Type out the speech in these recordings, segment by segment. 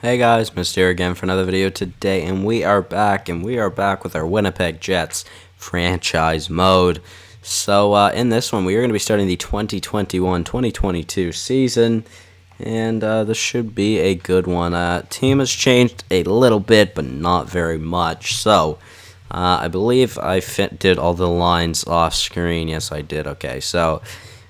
Hey guys, Mr. again for another video today, and we are back with our Winnipeg Jets franchise mode. So in this one, we are going to be starting the 2021-2022 season, and this should be a good one. Team has changed a little bit, but not very much. So I believe I did all the lines off screen. Yes, I did. Okay, so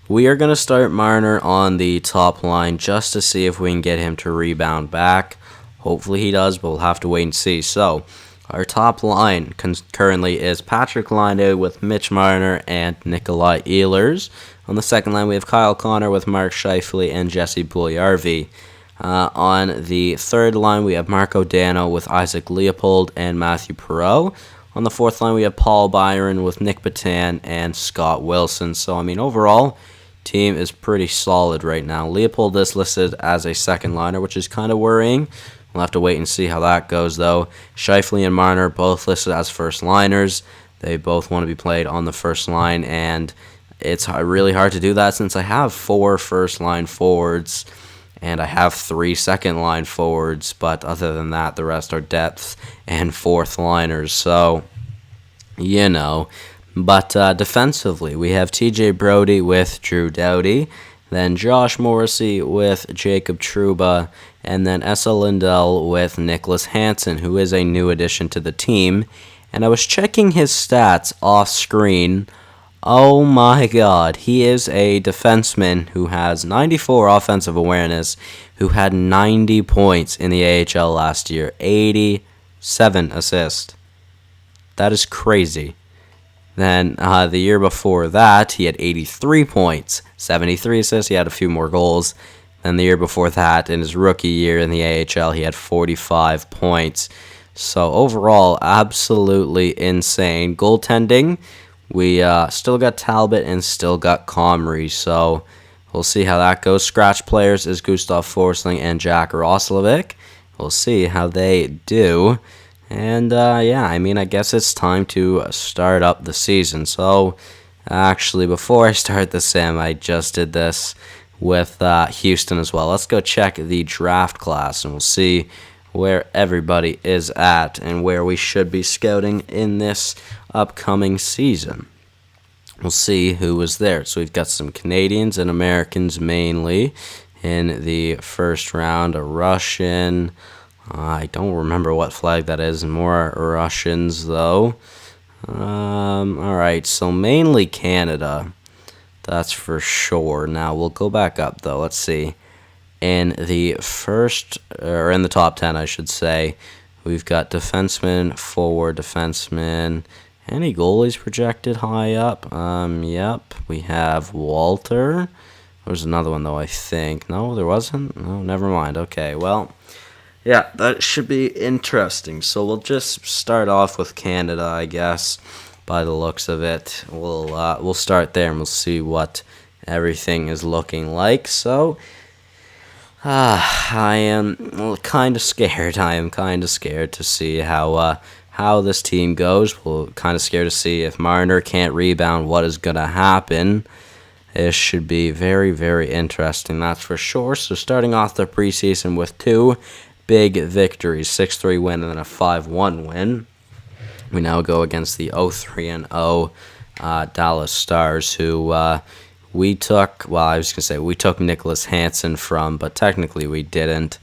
we are going to start Marner on the top line just to see if we can get him to rebound back. Hopefully he does, but we'll have to wait and see. So our top line currently is Patrick Laine with Mitch Marner and Nikolai Ehlers. On the second line, we have Kyle Connor with Mark Scheifele and Jesse Puljujarvi. On the third line, we have Marco Dano with Isaac Leopold and Matthew Perreault. On the fourth line, we have Paul Byron with Nick Batan and Scott Wilson. So, overall, team is pretty solid right now. Leopold is listed as a second liner, which is kind of worrying. We'll have to wait and see how that goes, though. Scheifele and Marner both listed as first liners. They both want to be played on the first line, and it's really hard to do that since I have 4 first-line forwards and I have 3 second-line forwards, but other than that, the rest are depth and fourth liners. So, But defensively, we have TJ Brodie with Drew Doughty, then Josh Morrissey with Jacob Trouba, and then Esa Lindell with Nicholas Hansen, who is a new addition to the team. And I was checking his stats off screen. Oh my god, he is a defenseman who has 94 offensive awareness, who had 90 points in the AHL last year, 87 assists. That is crazy. Then the year before that, he had 83 points, 73 assists. He had a few more goals. Then the year before that, in his rookie year in the AHL, he had 45 points. So overall, absolutely insane. Goaltending, we still got Talbot and still got Comrie. So we'll see how that goes. Scratch players is Gustav Forsling and Jack Roslovic. We'll see how they do. And, I guess it's time to start up the season. So, actually, before I start the sim, I just did this with Houston as well. Let's go check the draft class, and we'll see where everybody is at and where we should be scouting in this upcoming season. We'll see who is there. So, we've got some Canadians and Americans mainly in the first round, a Russian. I don't remember what flag that is. More Russians, though. Alright, so mainly Canada. That's for sure. Now, we'll go back up, though. Let's see. In the in the top 10, I should say, we've got defenseman, forward defenseman. Any goalies projected high up? Yep. We have Walter. There's another one, though, I think. No, there wasn't? No, never mind. Okay, well, yeah, that should be interesting. So we'll just start off with Canada, I guess, by the looks of it. We'll start there and we'll see what everything is looking like. So, I am kind of scared. I am kind of scared to see how this team goes. We're kind of scared to see if Marner can't rebound, what is going to happen. It should be very, very interesting, that's for sure. So starting off the preseason with 2 big victories, 6-3 win and then a 5-1 win. We now go against the 0-3-0 Dallas Stars, who we took. Well, I was gonna say we took Nicholas Hansen from, but technically we didn't.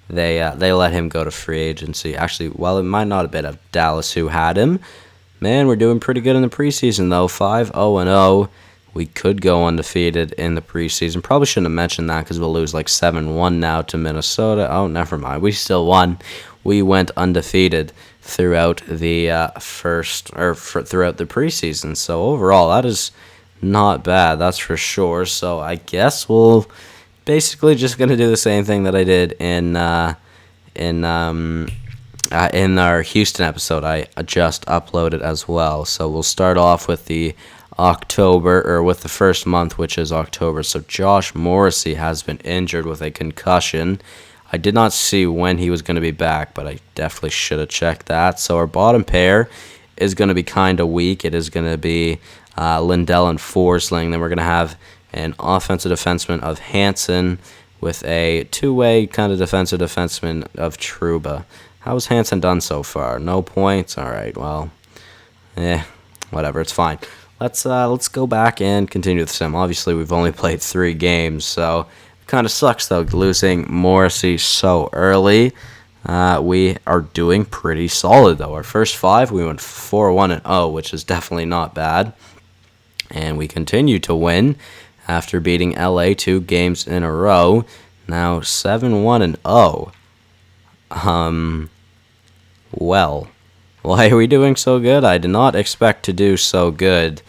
They let him go to free agency. Actually, well, it might not have been of Dallas who had him. Man, we're doing pretty good in the preseason though. 5-0-0. We could go undefeated in the preseason. Probably shouldn't have mentioned that because we'll lose like 7-1 now to Minnesota. Oh, never mind. We still won. We went undefeated throughout the throughout the preseason. So overall, that is not bad. That's for sure. So I guess we'll basically just gonna do the same thing that I did in our Houston episode. I just uploaded as well. So we'll start off with the with the first month, which is October. So Josh Morrissey has been injured with a concussion. I did not see when he was going to be back, but I definitely should have checked that. So our bottom pair is going to be kind of weak. It is going to be Lindell and Forsling. Then we're going to have an offensive defenseman of Hansen with a two-way kind of defensive defenseman of Trouba. How's Hansen done so far? No points? All right, well, whatever, it's fine. Let's go back and continue the sim. Obviously, we've only played 3 games, so it kind of sucks, though, losing Morrissey so early. We are doing pretty solid, though. Our first 5, we went 4-1-0, which is definitely not bad. And we continue to win after beating LA 2 games in a row. Now 7-1-0. Well, why are we doing so good? I did not expect to do so good.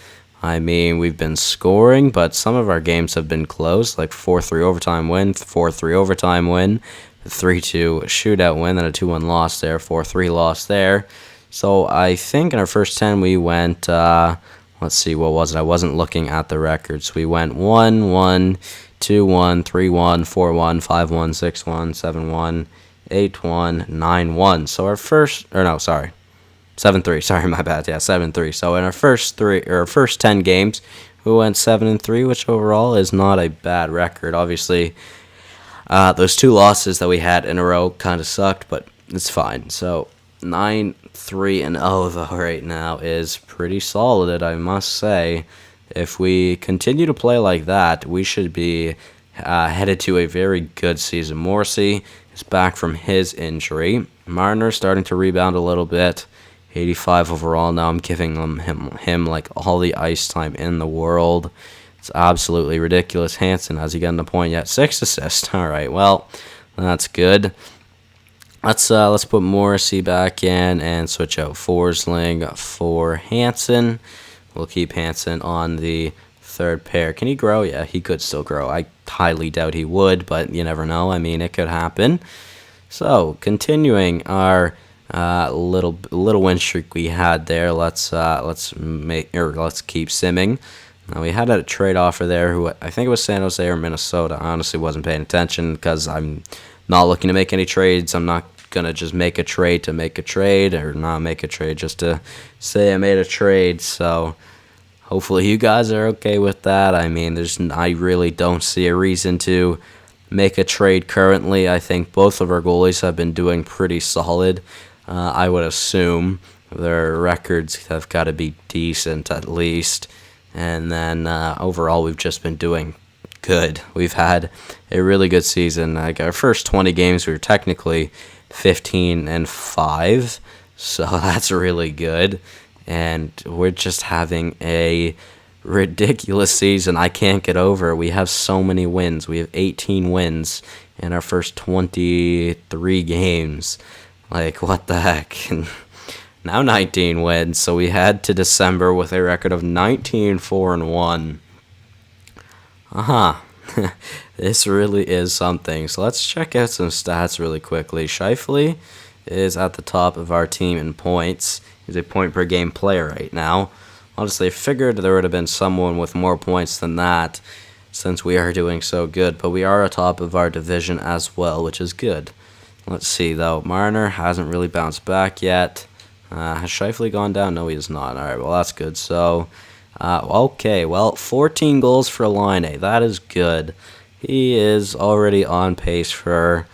I mean, we've been scoring, but some of our games have been close, like 4-3 overtime win, 4-3 overtime win, 3-2 shootout win, then a 2-1 loss there, 4-3 loss there. So I think in our first 10 we went, let's see, what was it? I wasn't looking at the records. We went 1-1, 2-1, 3-1, 4-1, 5-1, 6-1, 7-1, 8-1, 9-1. So our first, 7-3. Sorry, my bad. Yeah, 7-3. So in our first 10 games, we went 7-3, which overall is not a bad record. Obviously, those 2 losses that we had in a row kind of sucked, but it's fine. So 9-3-0 though right now is pretty solid, I must say. If we continue to play like that, we should be headed to a very good season. Morrissey is back from his injury. Marner starting to rebound a little bit. 85 overall. Now I'm giving him like all the ice time in the world. It's absolutely ridiculous. Hansen, has he gotten a point yet? 6 assists. All right, well, that's good. Let's put Morrissey back in and switch out Forsling for Hansen. We'll keep Hansen on the third pair. Can he grow? Yeah, he could still grow. I highly doubt he would, but you never know. I mean, it could happen. So, continuing our little win streak we had there. Let's keep simming. Now, we had a trade offer there. Who I think it was San Jose or Minnesota. I honestly wasn't paying attention because I'm not looking to make any trades. I'm not gonna just make a trade to make a trade, or not make a trade just to say I made a trade. So hopefully you guys are okay with that. I mean, I really don't see a reason to make a trade currently. I think both of our goalies have been doing pretty solid. I would assume their records have got to be decent at least. And then overall, we've just been doing good. We've had a really good season. Like our first 20 games, we were technically 15-5, so that's really good. And we're just having a ridiculous season. I can't get over it. We have so many wins. We have 18 wins in our first 23 games. Like, what the heck? Now 19 wins, so we head to December with a record of 19-4-1. This really is something. So let's check out some stats really quickly. Scheifele is at the top of our team in points. He's a point-per-game player right now. Honestly, I figured there would have been someone with more points than that since we are doing so good. But we are atop of our division as well, which is good. Let's see, though. Marner hasn't really bounced back yet. Has Scheifele gone down? No, he has not. All right, well, that's good. So, okay, well, 14 goals for Laine. That is good. He is already on pace for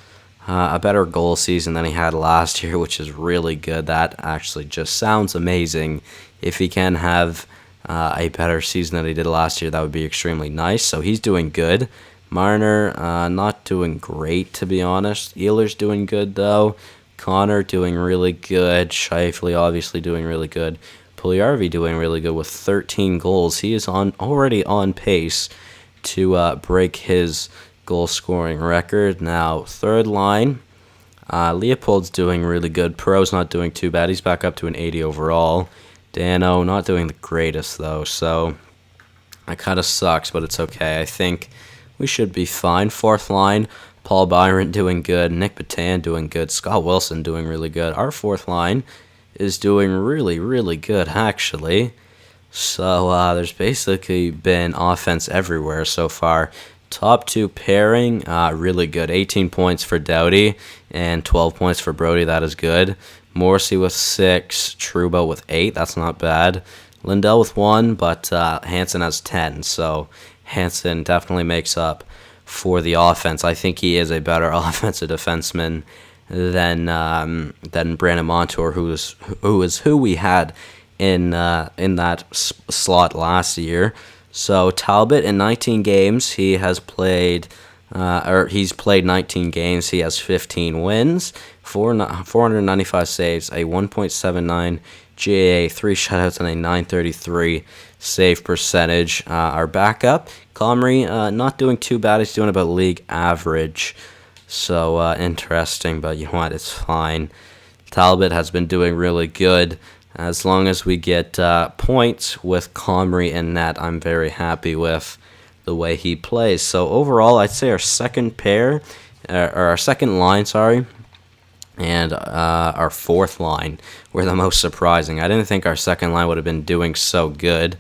a better goal season than he had last year, which is really good. That actually just sounds amazing. If he can have a better season than he did last year, that would be extremely nice. So he's doing good. Marner, not doing great, to be honest. Ehlers doing good, though. Connor doing really good. Scheifele obviously doing really good. Puljujarvi doing really good with 13 goals. He is already on pace to break his goal-scoring record. Now, third line, Leopold's doing really good. Perreault's not doing too bad. He's back up to an 80 overall. Dano, not doing the greatest, though, so that kind of sucks, but it's okay. I think we should be fine. Fourth line, Paul Byron doing good. Nick Batan doing good. Scott Wilson doing really good. Our fourth line is doing really, really good, actually. So there's basically been offense everywhere so far. Top 2 pairing, really good. 18 points for Doughty and 12 points for Brody. That is good. Morrissey with 6. Trouba with 8. That's not bad. Lindell with 1, but Hansen has 10. So Hansen definitely makes up for the offense. I think he is a better offensive defenseman than Brandon Montour, who we had in that slot last year. So Talbot in 19 games, he's played 19 games. He has 15 wins, 495 saves, a 1.79 GAA, 3 shutouts, and a 933 save percentage. Our backup, Comrie, not doing too bad. He's doing about league average. So interesting, but you know what? It's fine. Talbot has been doing really good. As long as we get points with Comrie in net, I'm very happy with the way he plays. So overall, I'd say our second line, and our fourth line were the most surprising. I didn't think our second line would have been doing so good.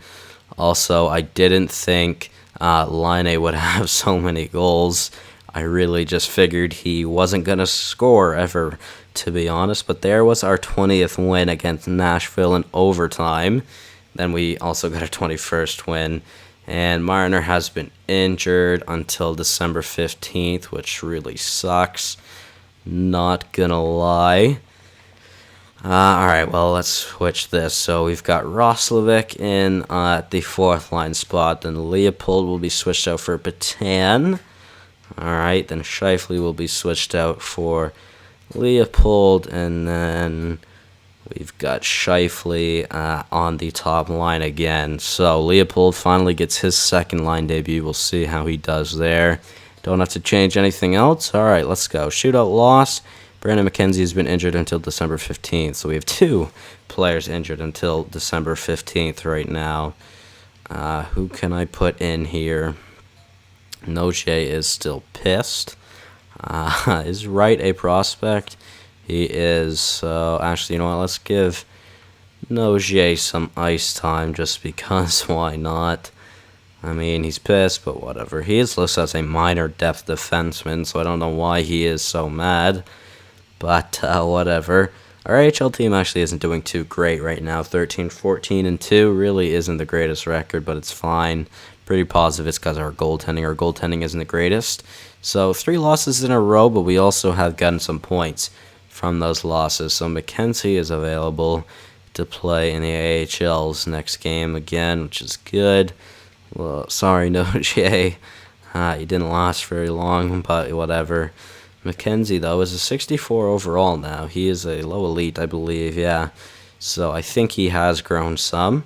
Also, I didn't think Laine would have so many goals. I really just figured he wasn't going to score ever, to be honest. But there was our 20th win against Nashville in overtime. Then we also got our 21st win. And Marner has been injured until December 15th, which really sucks. Not going to lie. Alright, well, let's switch this. So we've got Roslovic in the fourth line spot. Then Leopold will be switched out for Patan. Alright, then Scheifele will be switched out for Leopold, and then we've got Scheifele on the top line again. So Leopold finally gets his second line debut. We'll see how he does there. Don't have to change anything else. Alright, let's go. Shootout loss. Brandon McKenzie has been injured until December 15th. So we have 2 players injured until December 15th right now. Who can I put in here? Noche is still pissed. Is Wright a prospect? He is. So actually, you know what? Let's give Noche some ice time just because. Why not? I mean, he's pissed, but whatever. He is listed as a minor depth defenseman, so I don't know why he is so mad. But whatever. Our AHL team actually isn't doing too great right now. 13, 14, and 2 really isn't the greatest record, but it's fine. Pretty positive it's because of our goaltending. Our goaltending isn't the greatest. So 3 losses in a row, but we also have gotten some points from those losses. So McKenzie is available to play in the AHL's next game again, which is good. Well, sorry, Noche. He didn't last very long, but whatever. McKenzie, though, is a 64 overall now. He is a low elite, I believe, yeah. So I think he has grown some.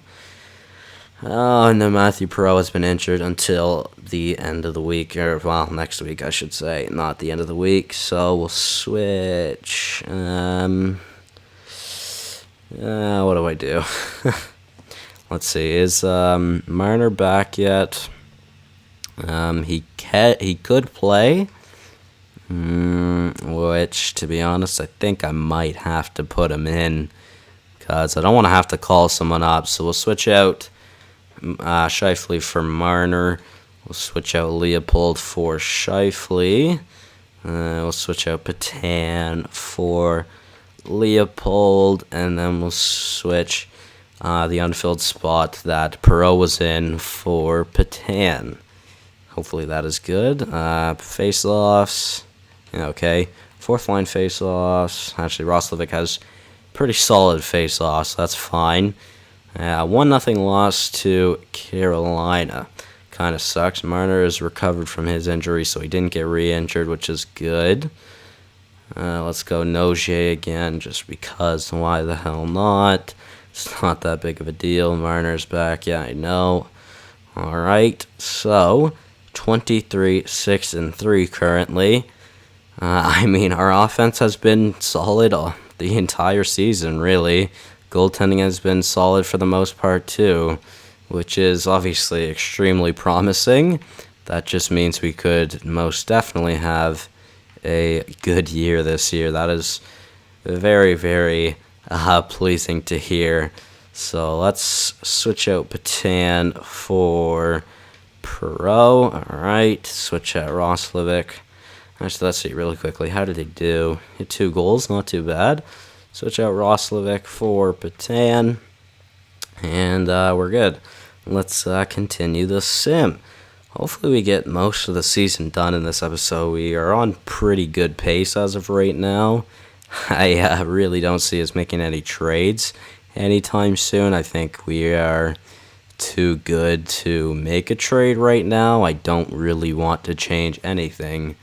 Oh, and then Matthew Perreault has been injured until the end of the week, or, well, next week, I should say, not the end of the week. So we'll switch. What do I do? Let's see. Is Marner back yet? He could play. Which, to be honest, I think I might have to put him in because I don't want to have to call someone up. So we'll switch out Scheifele for Marner. We'll switch out Leopold for Scheifele. We'll switch out Patan for Leopold, and then we'll switch the unfilled spot that Perreault was in for Patan. Hopefully that is good. Face-offs. Okay. Fourth line face-offs. Actually, Roslovic has pretty solid face-offs. That's fine. 1-0 loss to Carolina. Kind of sucks. Marner is recovered from his injury, so he didn't get re-injured, which is good. Let's go Noche again, just because. Why the hell not? It's not that big of a deal. Marner's back. Yeah, I know. All right. So 23-6-3 currently. I mean, our offense has been solid the entire season, really. Goaltending has been solid for the most part, too, which is obviously extremely promising. That just means we could most definitely have a good year this year. That is very, very pleasing to hear. So let's switch out Patan for Perreault. All right, switch out Roslovic. Actually, let's see really quickly. How did he do? He had 2 goals, not too bad. Switch out Roslovic for Patan, and we're good. Let's continue the sim. hopefully we get most of the season done in this episode. We are on pretty good pace as of right now. I really don't see us making any trades anytime soon. I think we are too good to make a trade right now. I don't really want to change anything,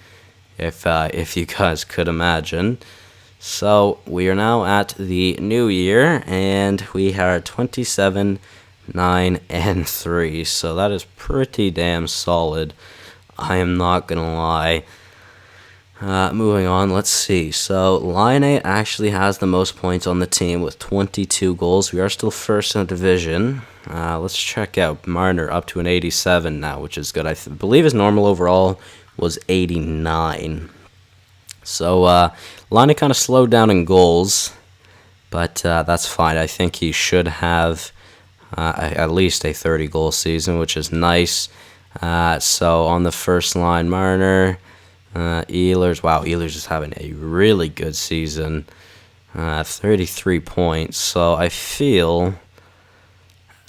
if you guys could imagine. So we are now at the new year, and we are 27, 9, and 3. So that is pretty damn solid. I am not gonna lie. Moving on, let's see. So Line A actually has the most points on the team with 22 goals. We are still first in the division. Let's check out Marner up to an 87 now, which is good. I believe his normal overall was 89. So Line A kind of slowed down in goals, but that's fine. I think he should have at least a 30-goal season, which is nice. So on the first line, Marner, Ehlers. Wow, Ehlers is having a really good season. 33 points. So I feel...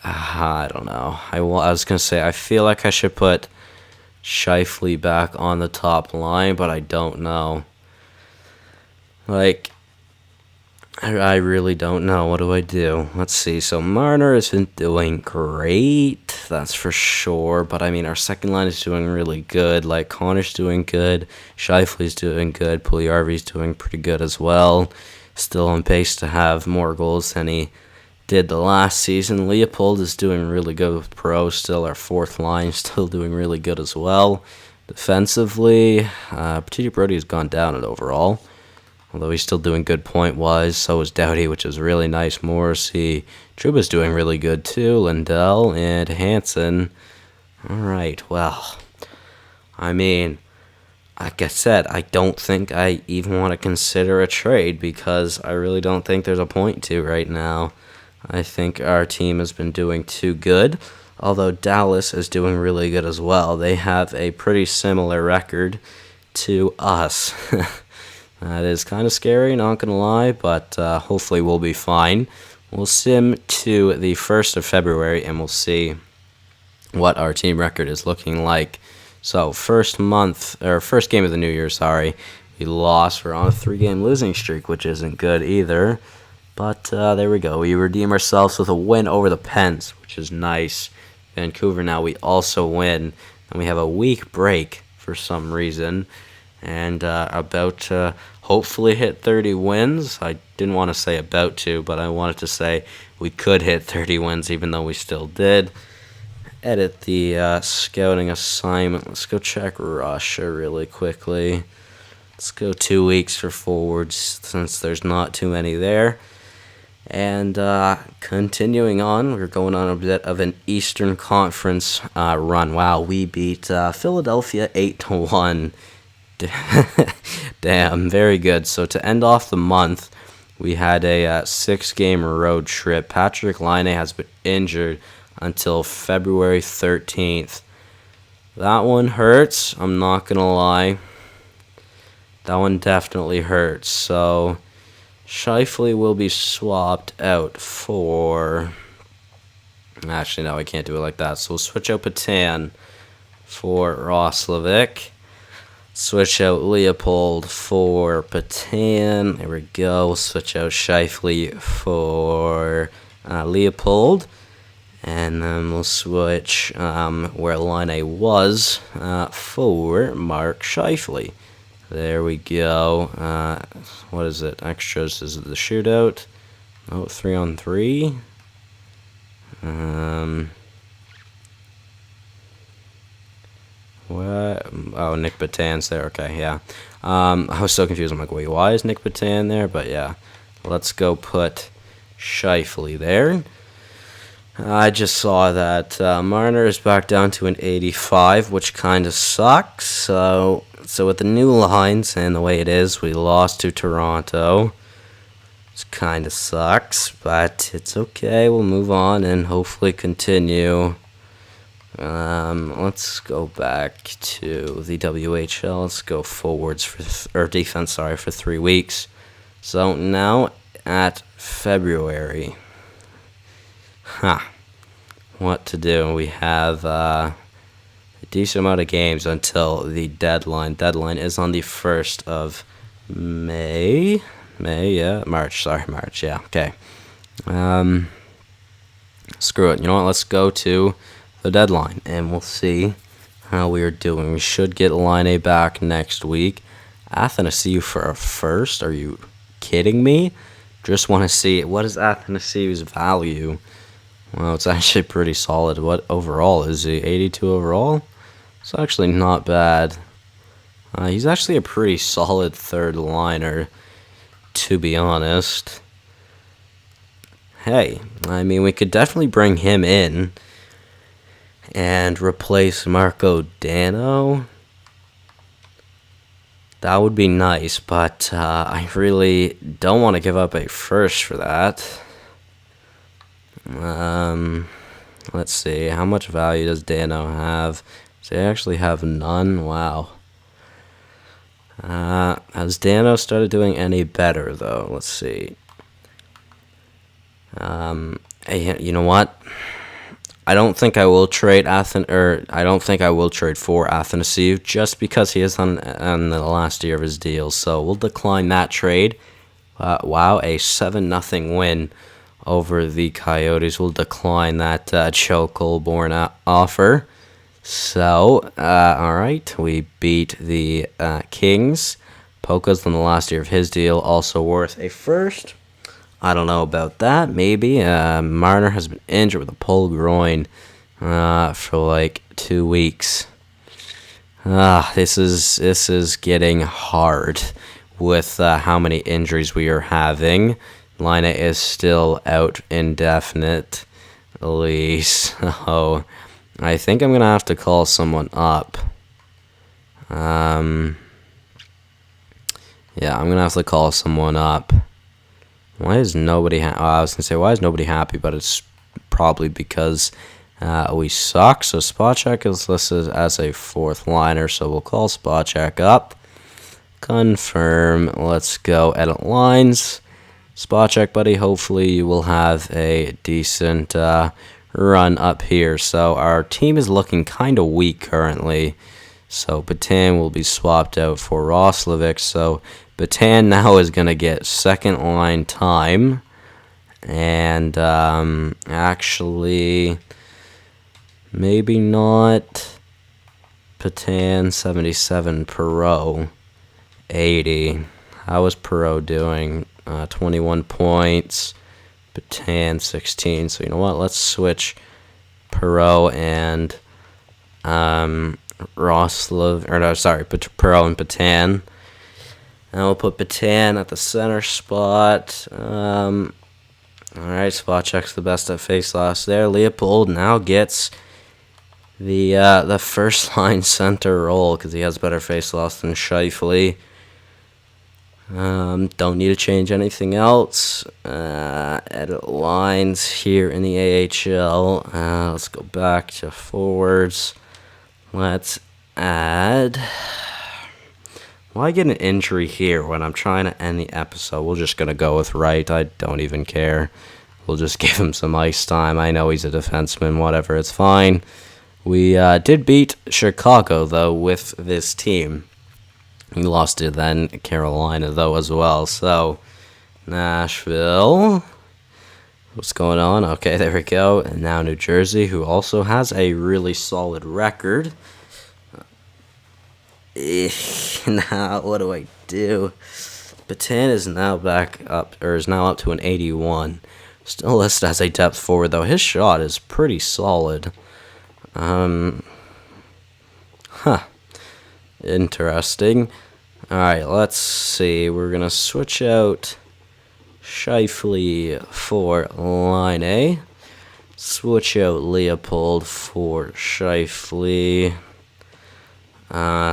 I don't know. I was going to say, I feel like I should put Scheifele back on the top line, but I don't know. Like, I really don't know. What do I do? Let's see. So Marner has been doing great, that's for sure. But I mean, our second line is doing really good. Like, Connor's doing good. Scheifele's doing good. Puljujarvi's doing pretty good as well. Still on pace to have more goals than he did the last season. Leopold is doing really good with Pro. Still, our fourth line still doing really good as well. Defensively, TJ Brody has gone down in overall, although he's still doing good point-wise. So is Doughty, which is really nice. Morrissey. Trouba's doing really good too. Lindell and Hansen. All right, well, I mean, like I said, I don't think I even want to consider a trade because I really don't think there's a point to right now. I think our team has been doing too good, although Dallas is doing really good as well. They have a pretty similar record to us. That is kind of scary, not going to lie, but hopefully we'll be fine. We'll sim to the 1st of February, and we'll see what our team record is looking like. So, first game of the new year, we lost. We're on a 3-game losing streak, which isn't good either. But there we go. We redeem ourselves with a win over the Pens, which is nice. Vancouver now, we also win, and we have a week break for some reason. And about to hopefully hit 30 wins. I didn't want to say about to, but I wanted to say we could hit 30 wins, even though we still did. Edit the scouting assignment. Let's go check Russia really quickly. Let's go 2 weeks for forwards, since there's not too many there. And continuing on, we're going on a bit of an Eastern Conference run. Wow, we beat Philadelphia 8-1. Damn, very good. So to end off the month, we had a 6-game road trip. Patrick Laine has been injured until February 13th. That one hurts, I'm not going to lie. That one definitely hurts. So Scheifele will be swapped out for... Actually, no, I can't do it like that. So we'll switch out Patan for Roslovic. Switch out Leopold for Patan. There we go. We'll switch out Scheifele for Leopold. And then we'll switch where Laine was for Mark Scheifele. There we go. What is it? Extras is the shootout. Oh, 3-on-3. What? Oh, Nick Batan's there. Okay, yeah. I was so confused. I'm like, wait, why is Nick Batan there? But yeah, let's go put Scheifele there. I just saw that Marner is back down to an 85, which kind of sucks. So with the new lines and the way it is, we lost to Toronto. It kind of sucks, but it's okay. We'll move on and hopefully continue. Let's go back to the WHL. Let's go forwards or defense, for 3 weeks. So now at February. What to do? We have decent amount of games until the deadline. Deadline is on the 1st of May. March, yeah, okay. Screw it, you know what, let's go to the deadline, and we'll see how we are doing. We should get Line back next week. Athanasiou for a first? Are you kidding me? Just want to see, what is Athanasiou's value? Well, it's actually pretty solid. What overall is he? 82 overall? It's actually not bad. He's actually a pretty solid third liner, to be honest. Hey, I mean, we could definitely bring him in and replace Marco Dano. That would be nice, but I really don't want to give up a first for that. Let's see, how much value does Dano have? Does he actually have none? Wow. Has Dano started doing any better, though? Let's see. You know what? I don't think I will trade for Athanasiou just because he is on the last year of his deal. So we'll decline that trade. Wow, a 7-0 win over the Coyotes. We'll decline that Joe Colborne offer. So, alright, we beat the Kings. Polka's on the last year of his deal, also worth a first. I don't know about that, maybe. Marner has been injured with a pulled groin for like 2 weeks. This is getting hard with how many injuries we are having. Lina is still out indefinitely, so I think I'm going to have to call someone up. Yeah, I'm going to have to call someone up. Why is nobody I was going to say, why is nobody happy? But it's probably because we suck. So Spacek is listed as a fourth liner. So we'll call Spacek up. Confirm. Let's go edit lines. Spacek, buddy. Hopefully you will have a decent run up here. So our team is looking kind of weak currently. So Batan will be swapped out for Roslovic. So Batan now is going to get second line time. And actually, maybe not. Batan 77, Perreault 80. How is Perreault doing? 21 points. Batan 16. So you know what? Let's switch Perreault and Perreault and Batan. And we'll put Batan at the center spot. Alright, Spacek's the best at faceoffs there. Leopold now gets the first line center role because he has better faceoffs than Scheifele. Don't need to change anything else. Edit lines here in the AHL. Let's go back to forwards. Let's add. Why get an injury here when I'm trying to end the episode? We're just going to go with Wright. I don't even care. We'll just give him some ice time. I know he's a defenseman. Whatever, it's fine. We did beat Chicago, though, with this team. We lost to then Carolina, though, as well. So, Nashville. What's going on? Okay, there we go. And now New Jersey, who also has a really solid record. Now, what do I do? Batan is now up to an 81. Still listed as a depth forward, though. His shot is pretty solid. Interesting. Alright, let's see. We're going to switch out Scheifele for line A. Switch out Leopold for Scheifele.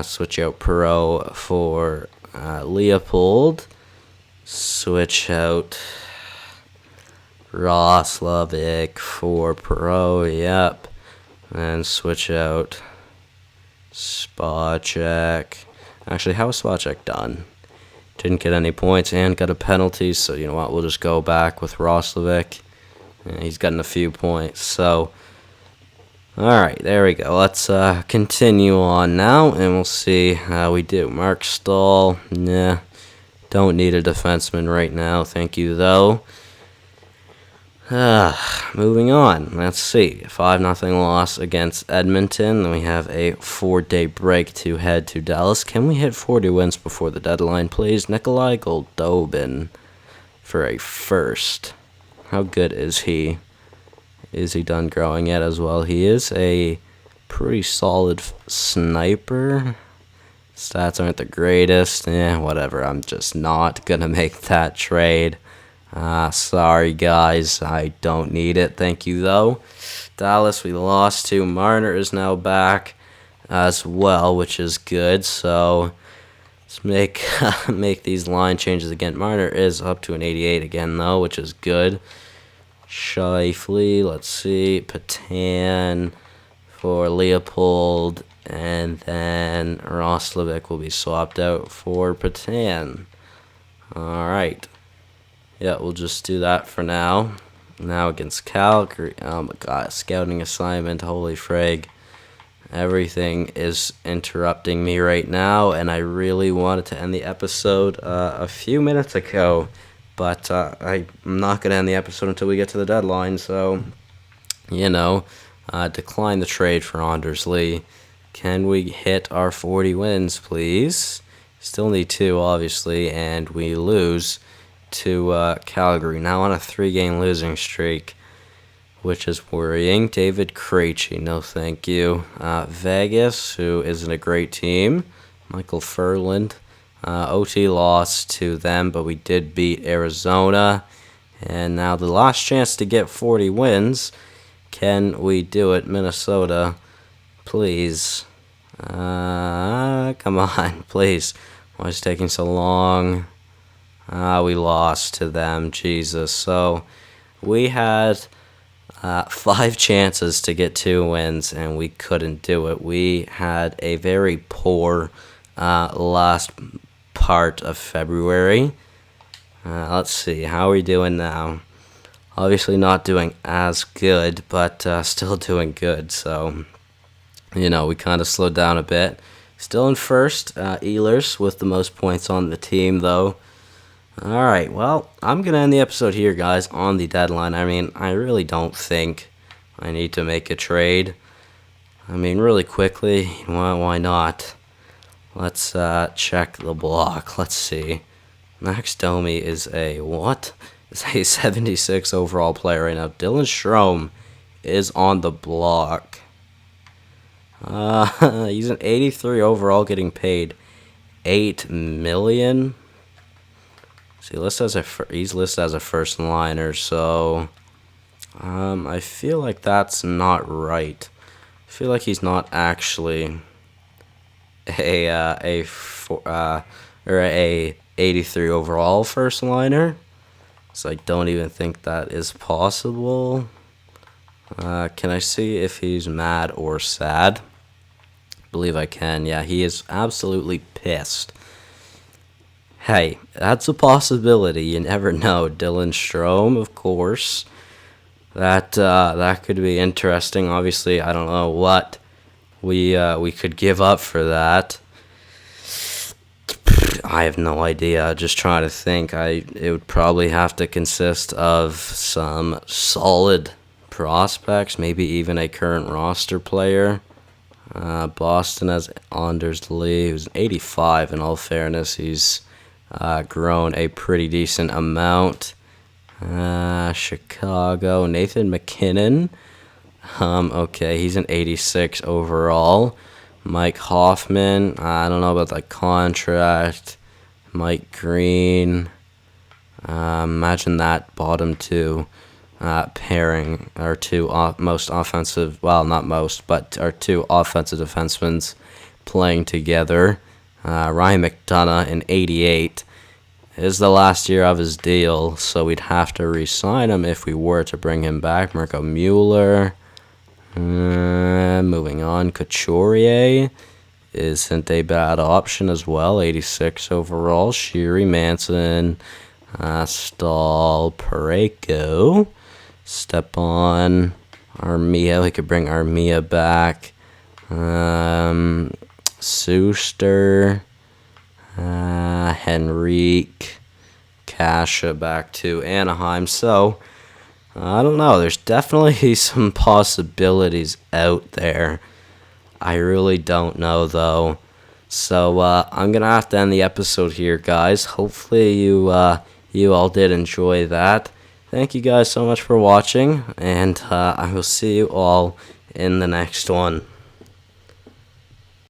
Switch out Perreault for Leopold. Switch out Roslovic for Perreault. Yep. And switch out Spacek. Actually, how was Spacek done? Didn't get any points and got a penalty, so you know what? We'll just go back with Roslovic. He's gotten a few points. So Alright, there we go. Let's continue on now, and we'll see how we do. Mark Stahl, nah, don't need a defenseman right now. Thank you, though. Moving on. Let's see. 5-0 loss against Edmonton. Then we have a 4-day break to head to Dallas. Can we hit 40 wins before the deadline, please? Nikolai Goldobin for a first. How good is he? Is he done growing yet as well? He is a pretty solid sniper. Stats aren't the greatest. Whatever. I'm just not going to make that trade. Sorry, guys. I don't need it. Thank you, though. Dallas, we lost to. Marner is now back as well, which is good. So let's make these line changes again. Marner is up to an 88 again, though, which is good. Shifley, let's see. Patan for Leopold. And then Roslovic will be swapped out for Patan. All right. Yeah, we'll just do that for now. Now against Calgary. Oh my god, scouting assignment. Holy frig. Everything is interrupting me right now, and I really wanted to end the episode a few minutes ago. But I'm not going to end the episode until we get to the deadline, so, decline the trade for Anders Lee. Can we hit our 40 wins, please? Still need 2, obviously, and we lose to Calgary. Now on a 3-game losing streak, which is worrying. David Krejci, no thank you. Vegas, who isn't a great team. Michael Furland. OT lost to them, but we did beat Arizona. And now the last chance to get 40 wins. Can we do it, Minnesota? Please. Come on, please. Why is it taking so long? We lost to them, Jesus. So we had 5 chances to get 2 wins, and we couldn't do it. We had a very poor last part of February. Let's see, how are we doing now? Obviously not doing as good, but still doing good. So, we kind of slowed down a bit. Still in first, Ehlers with the most points on the team, though. Alright, well, I'm going to end the episode here, guys, on the deadline. I mean, I really don't think I need to make a trade. I mean, really quickly, why not? Let's check the block. Let's see. Max Domi is a what? Is a 76 overall player right now. Dylan Strome is on the block. He's an 83 overall, getting paid $8 million. See, he's listed as a first liner, so I feel like that's not right. I feel like he's not actually a 83 overall first liner. So I don't even think that is possible. Can I see if he's mad or sad? I believe I can. Yeah, he is absolutely pissed. Hey, that's a possibility. You never know. Dylan Strome, of course. That could be interesting. Obviously, I don't know what we could give up for that. I have no idea. Just trying to think. It would probably have to consist of some solid prospects, maybe even a current roster player. Boston has Anders Lee, who's 85. In all fairness, he's grown a pretty decent amount. Chicago, Nathan McKinnon. Okay, he's an 86 overall. Mike Hoffman, I don't know about that contract. Mike Green. Imagine that bottom 2 pairing our 2 most offensive, well, not most, but our 2 offensive defensemen playing together. Ryan McDonough in 88 is the last year of his deal, so we'd have to re-sign him if we were to bring him back. Marco Mueller. Moving on, Couturier isn't a bad option as well. 86 overall. Sherry Manson, Stahl, Pareko, Stepan. Armia, we could bring Armia back. Suster, Henrique, Kasha back to Anaheim. So, I don't know. There's definitely some possibilities out there. I really don't know, though. So, I'm going to have to end the episode here, guys. Hopefully you all did enjoy that. Thank you guys so much for watching, and I will see you all in the next one.